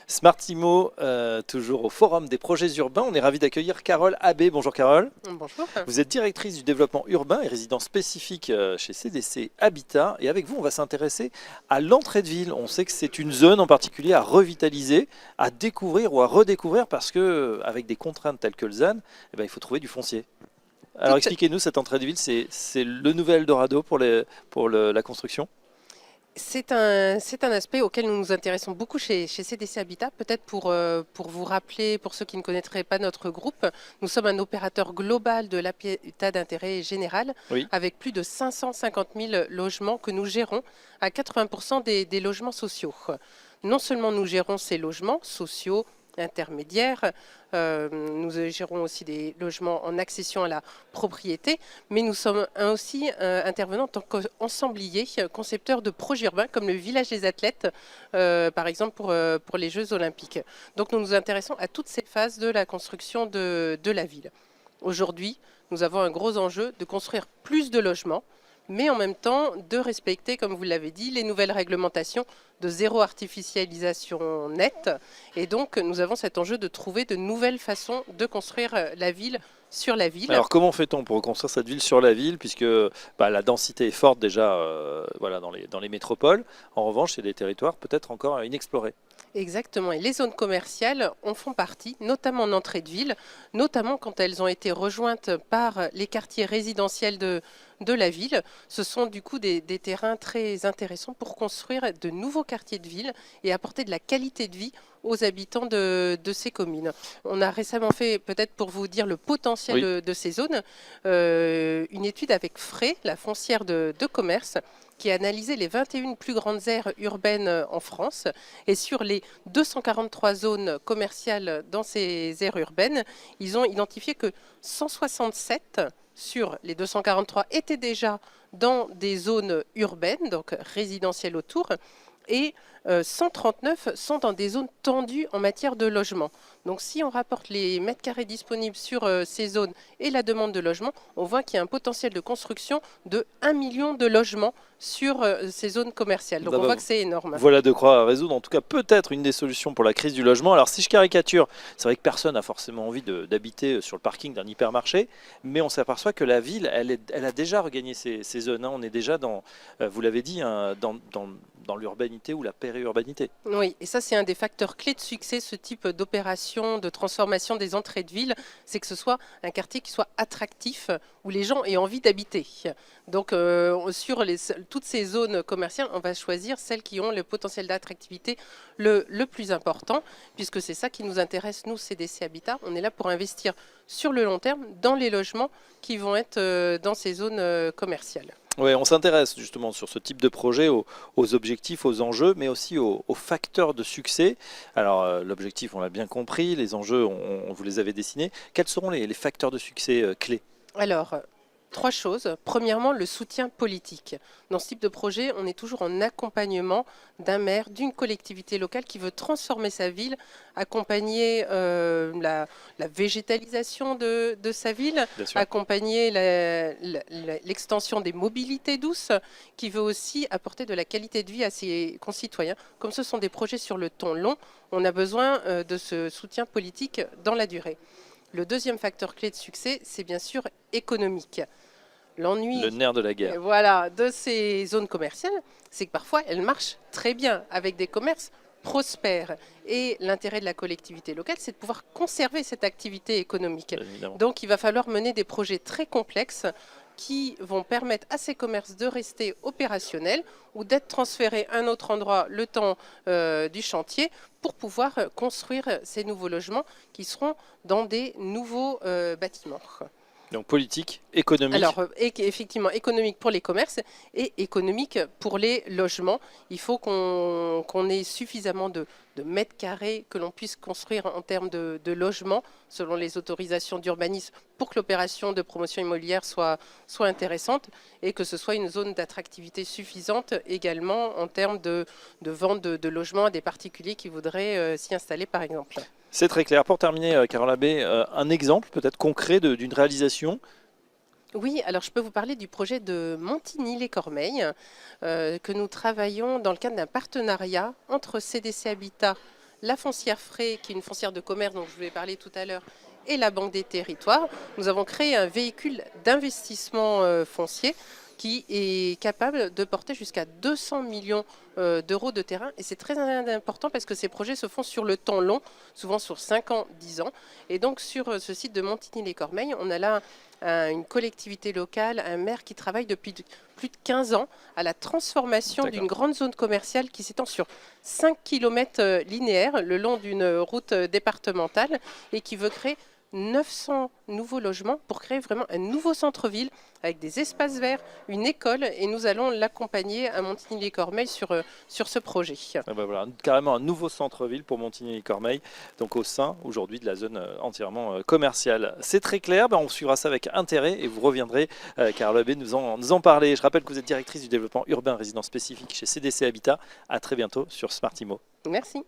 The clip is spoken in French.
Smartimo, toujours au Forum des projets urbains. On est ravi d'accueillir Carole Abbé. Bonjour Carole. Bonjour. Vous êtes directrice du développement urbain et résidence spécifique chez CDC Habitat. Et avec vous, on va s'intéresser à l'entrée de ville. On sait que c'est une zone en particulier à revitaliser, à découvrir ou à redécouvrir parce que, avec des contraintes telles que le ZAN, il faut trouver du foncier. Alors expliquez-nous, cette entrée de ville, c'est le nouvel Eldorado pour la construction? C'est un aspect auquel nous nous intéressons beaucoup chez CDC Habitat. Peut-être pour vous rappeler, pour ceux qui ne connaîtraient pas notre groupe, nous sommes un opérateur global de l'habitat d'intérêt général, Oui. avec plus de 550 000 logements que nous gérons à 80% des logements sociaux. Non seulement nous gérons ces logements sociaux, intermédiaires, nous gérons aussi des logements en accession à la propriété, mais nous sommes aussi intervenants en tant qu'ensemblier, concepteurs de projets urbains comme le village des athlètes, par exemple pour les Jeux olympiques. Donc nous nous intéressons à toutes ces phases de la construction de la ville. Aujourd'hui, nous avons un gros enjeu de construire plus de logements, mais en même temps de respecter, comme vous l'avez dit, les nouvelles réglementations de zéro artificialisation nette. Et donc, nous avons cet enjeu de trouver de nouvelles façons de construire la ville sur la ville. Alors comment fait-on pour reconstruire cette ville sur la ville, puisque la densité est forte déjà dans les métropoles. En revanche, c'est des territoires peut-être encore inexplorés. Exactement, et les zones commerciales en font partie, notamment en entrée de ville, notamment quand elles ont été rejointes par les quartiers résidentiels de la ville. Ce sont du coup des terrains très intéressants pour construire de nouveaux quartiers de ville et apporter de la qualité de vie aux habitants de ces communes. On a récemment fait, peut-être pour vous dire le potentiel de ces zones, une étude avec Frey, la foncière de commerce, qui a analysé les 21 plus grandes aires urbaines en France. Et sur les 243 zones commerciales dans ces aires urbaines, ils ont identifié que 167 sur les 243 étaient déjà dans des zones urbaines, donc résidentielles autour, et 139 sont dans des zones tendues en matière de logement. Donc si on rapporte les mètres carrés disponibles sur ces zones et la demande de logement, on voit qu'il y a un potentiel de construction de 1 million de logements sur ces zones commerciales. Donc on voit que c'est énorme. Voilà de quoi résoudre, en tout cas peut-être une des solutions pour la crise du logement. Alors si je caricature, c'est vrai que personne n'a forcément envie d'habiter sur le parking d'un hypermarché, mais on s'aperçoit que la ville, elle a déjà regagné ces zones. On est déjà dans, vous l'avez dit, dans l'urbanité ou la périurbanité. Oui, et ça c'est un des facteurs clés de succès, ce type d'opération de transformation des entrées de ville, c'est que ce soit un quartier qui soit attractif, où les gens aient envie d'habiter. Donc sur toutes ces zones commerciales, on va choisir celles qui ont le potentiel d'attractivité le plus important, puisque c'est ça qui nous intéresse, nous, CDC Habitat. On est là pour investir sur le long terme dans les logements qui vont être dans ces zones commerciales. Oui, on s'intéresse justement sur ce type de projet, aux objectifs, aux enjeux, mais aussi aux facteurs de succès. Alors l'objectif, on l'a bien compris, les enjeux, vous les avez dessinés. Quels seront les facteurs de succès clés? Alors, 3 choses. Premièrement, le soutien politique. Dans ce type de projet, on est toujours en accompagnement d'un maire, d'une collectivité locale qui veut transformer sa ville, accompagner la végétalisation de sa ville, accompagner l'extension des mobilités douces, qui veut aussi apporter de la qualité de vie à ses concitoyens. Comme ce sont des projets sur le temps long, on a besoin de ce soutien politique dans la durée. Le deuxième facteur clé de succès, c'est bien sûr économique. L'ennui, le nerf de la guerre, voilà, de ces zones commerciales, c'est que parfois elles marchent très bien avec des commerces prospères. Et l'intérêt de la collectivité locale, c'est de pouvoir conserver cette activité économique. Donc il va falloir mener des projets très complexes qui vont permettre à ces commerces de rester opérationnels ou d'être transférés à un autre endroit le temps du chantier pour pouvoir construire ces nouveaux logements qui seront dans des nouveaux bâtiments. Donc politique, économique. Alors effectivement, économique pour les commerces et économique pour les logements. Il faut qu'on ait suffisamment de mètres carrés que l'on puisse construire en termes de logements selon les autorisations d'urbanisme pour que l'opération de promotion immobilière soit intéressante et que ce soit une zone d'attractivité suffisante également en termes de vente de logements à des particuliers qui voudraient s'y installer par exemple. C'est très clair. Pour terminer, Carole Abbé, un exemple peut-être concret d'une réalisation? Oui, alors je peux vous parler du projet de Montigny-les-Cormeilles que nous travaillons dans le cadre d'un partenariat entre CDC Habitat la foncière Frais, qui est une foncière de commerce dont je vous ai parlé tout à l'heure, et la Banque des Territoires, nous avons créé un véhicule d'investissement foncier qui est capable de porter jusqu'à 200 millions d'euros de terrain. Et c'est très important parce que ces projets se font sur le temps long, souvent sur 5 ans, 10 ans. Et donc sur ce site de Montigny-les-Cormeilles, on a là une collectivité locale, un maire qui travaille depuis plus de 15 ans à la transformation d'une grande zone commerciale qui s'étend sur 5 km linéaires le long d'une route départementale et qui veut créer 900 nouveaux logements pour créer vraiment un nouveau centre-ville avec des espaces verts, une école, et nous allons l'accompagner à Montigny-les-Cormeilles sur ce projet. Ah bah voilà, carrément un nouveau centre-ville pour Montigny-les-Cormeilles, donc au sein aujourd'hui de la zone entièrement commerciale. C'est très clair, on suivra ça avec intérêt et vous reviendrez, Carole Abbé, nous en parler. Je rappelle que vous êtes directrice du développement urbain résident spécifique chez CDC Habitat. À très bientôt sur Smart Imo. Merci.